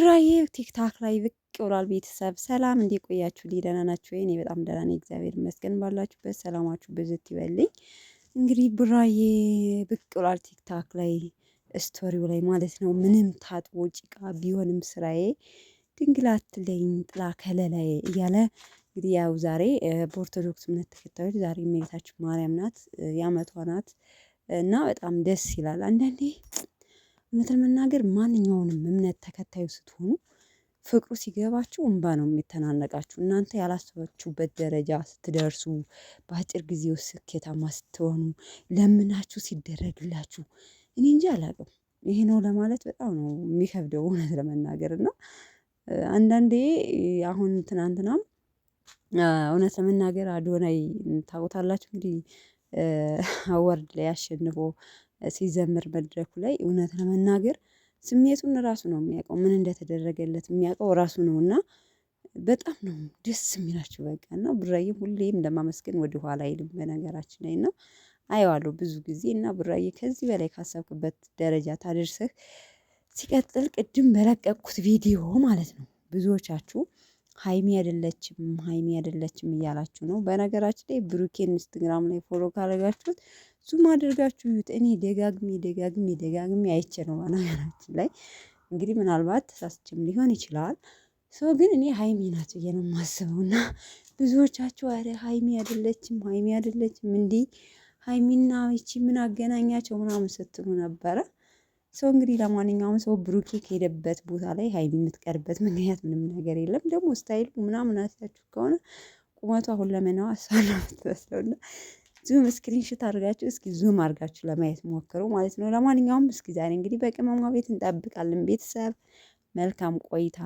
ብራዬ ቲክታክ ላይ ብቅ ብሏል። ቤተሰብ ሰላም እንዴት ቆያችሁ? ደህና ናችሁ ወይ? እኔ በጣም ደህና ነኝ፣ እግዚአብሔር ይመስገን። ባላችሁበት ሰላማችሁ ብዝት ይበልኝ። እንግዲህ ብራዬ ብቅ ብሏል ቲክታክ ላይ ስቶሪው ላይ ማለት ነው። ምንም ታጥቦ ጭቃ ቢሆንም ስራዬ ድንግላት ለኝ ጥላ ከለላዬ እያለ እንግዲህ ያው ዛሬ በኦርቶዶክስ እምነት ተከታዮች ዛሬ እመቤታችን ማርያም ናት፣ የዓመቷ ናት እና በጣም ደስ ይላል። አንዳንዴ እውነት ለመናገር ማንኛውንም እምነት ተከታዩ ስትሆኑ ፍቅሩ ሲገባችሁ እንባ ነው የሚተናነቃችሁ። እናንተ ያላሰባችሁበት ደረጃ ስትደርሱ፣ በአጭር ጊዜ ውስጥ ስኬታማ ስትሆኑ፣ ለምናችሁ ሲደረግላችሁ እኔ እንጂ አላውቅም። ይሄ ነው ለማለት በጣም ነው የሚከብደው እውነት ለመናገር እና አንዳንዴ አሁን ትናንትናም እውነት ለመናገር አዶናይ ታውቁታላችሁ እንግዲህ አዋርድ ላይ አሸንፎ ሲዘምር መድረኩ ላይ እውነት ለመናገር ስሜቱን ራሱ ነው የሚያውቀው፣ ምን እንደተደረገለት የሚያውቀው ራሱ ነው። እና በጣም ነው ደስ የሚላችሁ በቃ። እና ብራዬም ሁሌም ለማመስገን ወደ ኋላ አይልም በነገራችን ላይ እና አየዋለሁ ብዙ ጊዜ እና ብራዬ ከዚህ በላይ ካሰብክበት ደረጃ ታደርሰህ። ሲቀጥል ቅድም በለቀቅኩት ቪዲዮ ማለት ነው ብዙዎቻችሁ ሀይሚ አይደለችም ሀይሚ አይደለችም እያላችሁ ነው። በነገራችን ላይ ብሩኬን ኢንስታግራም ላይ ፎሎ ካደረጋችሁት ዙም አድርጋችሁ እዩት። እኔ ደጋግሜ አይቼ ነው በነገራችን ላይ እንግዲህ ምናልባት ተሳስቼም ሊሆን ይችላል። ሰው ግን እኔ ሀይሚ ናት ብዬ ነው የማስበው። እና ብዙዎቻችሁ አረ ሀይሚ አይደለችም እንዲህ ሀይሚና ይቺ ምን አገናኛቸው ምናምን ስትሉ ነበረ። ሰው እንግዲህ ለማንኛውም ሰው ብሩኬ ከሄደበት ቦታ ላይ ሀይሚ የምትቀርበት ምክንያት ምንም ነገር የለም። ደግሞ ስታይሉ ምናምን አስያችሁ ከሆነ ቁመቷ ሁለመናዋ እሷ ነው የምትመስለው። እና ዙም ስክሪንሽት አድርጋችሁ እስኪ ዙም አድርጋችሁ ለማየት ሞክሩ ማለት ነው። ለማንኛውም እስኪ ዛሬ እንግዲህ በቅመሟ ቤት እንጠብቃለን ቤተሰብ። መልካም ቆይታ